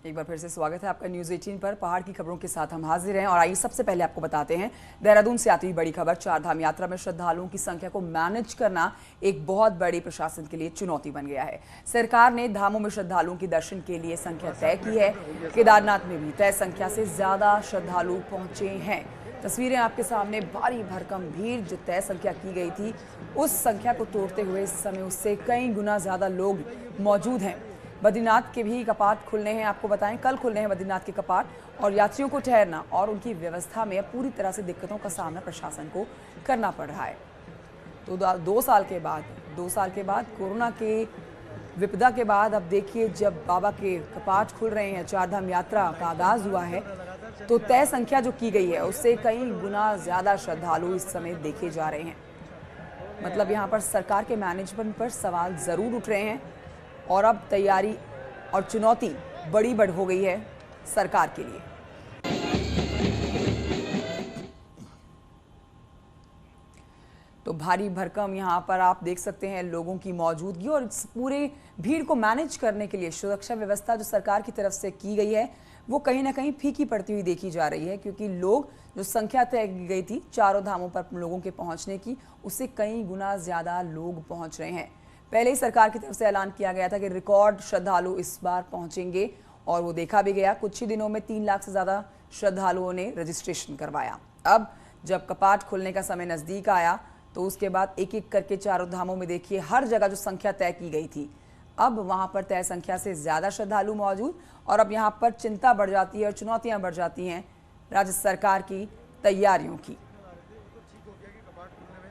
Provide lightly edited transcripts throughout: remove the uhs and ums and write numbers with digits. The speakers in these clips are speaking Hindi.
एक बार फिर से स्वागत है आपका न्यूज़ 18 पर। पहाड़ की खबरों के साथ हम हाजिर हैं और आइए सबसे पहले आपको बताते हैं देहरादून से आती हुई बड़ी खबर। चारधाम यात्रा में श्रद्धालुओं की संख्या को मैनेज करना एक बहुत बड़ी प्रशासन के लिए चुनौती बन गया है। सरकार ने धामों में श्रद्धालुओं के दर्शन के लिए संख्या तय की है। केदारनाथ में भी तय संख्या से ज्यादा श्रद्धालु पहुंचे हैं। तस्वीरें आपके सामने, भारी भरकम भीड़ जो तय संख्या की गई थी उस संख्या को तोड़ते हुए इस समय उससे कई गुना ज्यादा लोग मौजूद हैं। बद्रीनाथ के भी कपाट खुलने हैं, आपको बताएं कल खुलने हैं बद्रीनाथ के कपाट, और यात्रियों को ठहरना और उनकी व्यवस्था में पूरी तरह से दिक्कतों का सामना प्रशासन को करना पड़ रहा है। तो 2 साल के बाद कोरोना के विपदा के बाद अब देखिए जब बाबा के कपाट खुल रहे हैं, चारधाम यात्रा का आगाज हुआ है, तो तय संख्या जो की गई है उससे कई गुना ज्यादा श्रद्धालु इस समय देखे जा रहे हैं। मतलब यहाँ पर सरकार के मैनेजमेंट पर सवाल जरूर उठ रहे हैं और अब तैयारी और चुनौती बड़ी हो गई है सरकार के लिए। तो भारी भरकम यहाँ पर आप देख सकते हैं लोगों की मौजूदगी, और इस पूरे भीड़ को मैनेज करने के लिए सुरक्षा व्यवस्था जो सरकार की तरफ से की गई है वो कहीं ना कहीं फीकी पड़ती हुई देखी जा रही है, क्योंकि लोग जो संख्या तय की गई थी चारों धामों पर लोगों के पहुंचने की, उससे कई गुना ज्यादा लोग पहुंच रहे हैं। पहले ही सरकार की तरफ से ऐलान किया गया था कि रिकॉर्ड श्रद्धालु इस बार पहुंचेंगे और वो देखा भी गया। कुछ ही दिनों में 3 लाख से ज्यादा श्रद्धालुओं ने रजिस्ट्रेशन करवाया। अब जब कपाट खुलने का समय नजदीक आया तो उसके बाद एक एक करके चारों धामों में देखिए हर जगह जो संख्या तय की गई थी अब वहां पर तय संख्या से ज्यादा श्रद्धालु मौजूद, और अब यहाँ पर चिंता बढ़ जाती है और चुनौतियां बढ़ जाती हैं राज्य सरकार की तैयारियों की।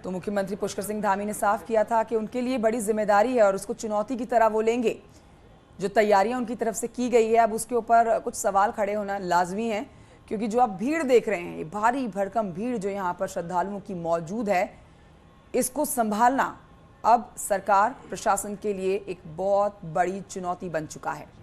तो मुख्यमंत्री पुष्कर सिंह धामी ने साफ किया था कि उनके लिए बड़ी जिम्मेदारी है और उसको चुनौती की तरह वो लेंगे। जो तैयारियां उनकी तरफ से की गई है अब उसके ऊपर कुछ सवाल खड़े होना लाजमी है, क्योंकि जो आप भीड़ देख रहे हैं, ये भारी भरकम भीड़ जो यहाँ पर श्रद्धालुओं की मौजूद है, इसको संभालना अब सरकार प्रशासन के लिए एक बहुत बड़ी चुनौती बन चुका है।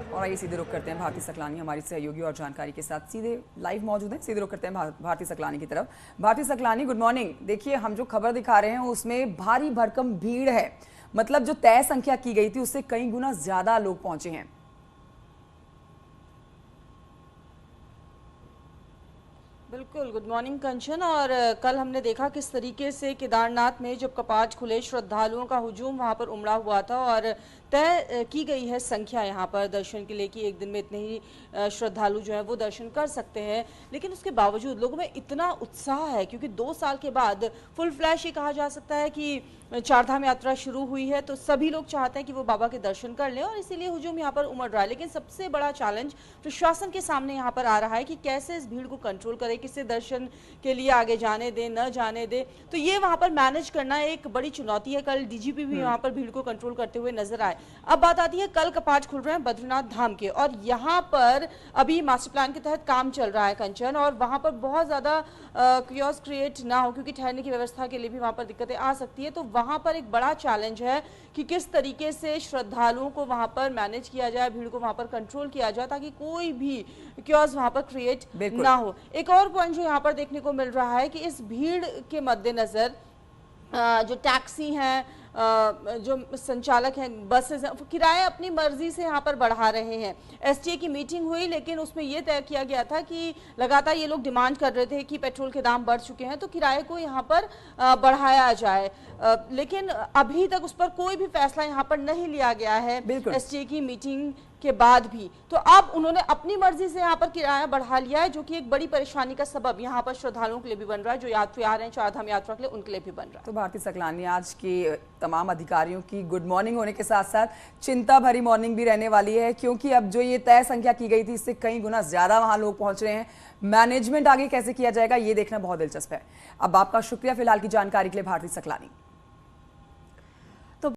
और आइए सीधे रुख करते हैं भारती सकलानी हमारी सहयोगी और जानकारी के साथ सीधे लाइव मौजूद हैं। सीधे रुख करते हैं भारती सकलानी की तरफ। Bharti Saklani, good morning. देखिए हम जो खबर दिखा रहे हैं उसमें भारी भरकम भीड़ है, मतलब जो तय संख्या की गई थी उससे कई गुना ज्यादा लोग पहुंचे हैं। बिल्कुल, गुड मॉर्निंग कंचन। और कल हमने देखा किस तरीके से केदारनाथ में जब कपाट खुले श्रद्धालुओं का हुजूम वहां पर उमड़ा हुआ था, और तय की गई है संख्या यहाँ पर दर्शन के लिए कि एक दिन में इतने ही श्रद्धालु जो है वो दर्शन कर सकते हैं। लेकिन उसके बावजूद लोगों में इतना उत्साह है, क्योंकि 2 साल के बाद फुल फ्लैश ये कहा जा सकता है कि चारधाम यात्रा शुरू हुई है, तो सभी लोग चाहते हैं कि वो बाबा के दर्शन कर लें, और इसीलिए हुजूम यहाँ पर उमड़ रहा है। लेकिन सबसे बड़ा चैलेंज प्रशासन के सामने यहाँ पर आ रहा है कि कैसे इस भीड़ को कंट्रोल करें, किसे दर्शन के लिए आगे जाने दें, न जाने दें। तो ये वहाँ पर मैनेज करना एक बड़ी चुनौती है। कल डीजीपी भी वहाँ पर भीड़ को कंट्रोल करते हुए नजर आए। अब बात आती है कल कपाट खुल रहे हैं बद्रीनाथ धाम के, और यहाँ पर अभी मास्टर प्लान के तहत काम चल रहा है कंचन, और वहाँ पर बहुत ज़्यादा क्योस क्रिएट ना हो, क्योंकि ठहरने की व्यवस्था के लिए भी वहाँ पर दिक्कतें आ सकती है। तो वहाँ पर एक बड़ा चैलेंज है कि किस तरीके से श्रद्धालुओं को वहाँ पर मैनेज किया जाए, भीड़ को वहाँ पर कंट्रोल किया जाए, ताकि कोई भी क्योस वहाँ पर क्रिएट ना हो। एक और पॉइंट जो यहाँ पर देखने को मिल रहा है कि इस भीड़ के मद्देनजर जो टैक्सी हैं, जो संचालक हैं, बसेस हैं, किराया अपनी मर्जी से यहाँ पर बढ़ा रहे हैं। एसटीए की मीटिंग हुई, लेकिन उसमें यह तय किया गया था कि लगातार ये लोग डिमांड कर रहे थे कि पेट्रोल के दाम बढ़ चुके हैं तो किराए को यहाँ पर बढ़ाया जाए, लेकिन अभी तक उस पर कोई भी फैसला यहाँ पर नहीं लिया गया है एसटीए की मीटिंग के बाद भी। तो अब उन्होंने अपनी मर्जी से यहाँ पर किराया बढ़ा लिया है, जो कि एक बड़ी परेशानी का सबब यहाँ पर श्रद्धालुओं के लिए भी बन रहा है, जो यात्री आ रहे हैं चारधाम यात्रा के लिए, उनके लिए भी बन रहा है। तो भारती सकलानी, आज के तमाम अधिकारियों की गुड मॉर्निंग होने के साथ साथ चिंता भरी मॉर्निंग भी रहने वाली है, क्योंकि अब जो ये तय संख्या की गई थी इससे कई गुना ज्यादा वहां लोग पहुंच रहे हैं। मैनेजमेंट आगे कैसे किया जाएगा ये देखना बहुत दिलचस्प है। अब आपका शुक्रिया फिलहाल की जानकारी के लिए भारती सकलानी।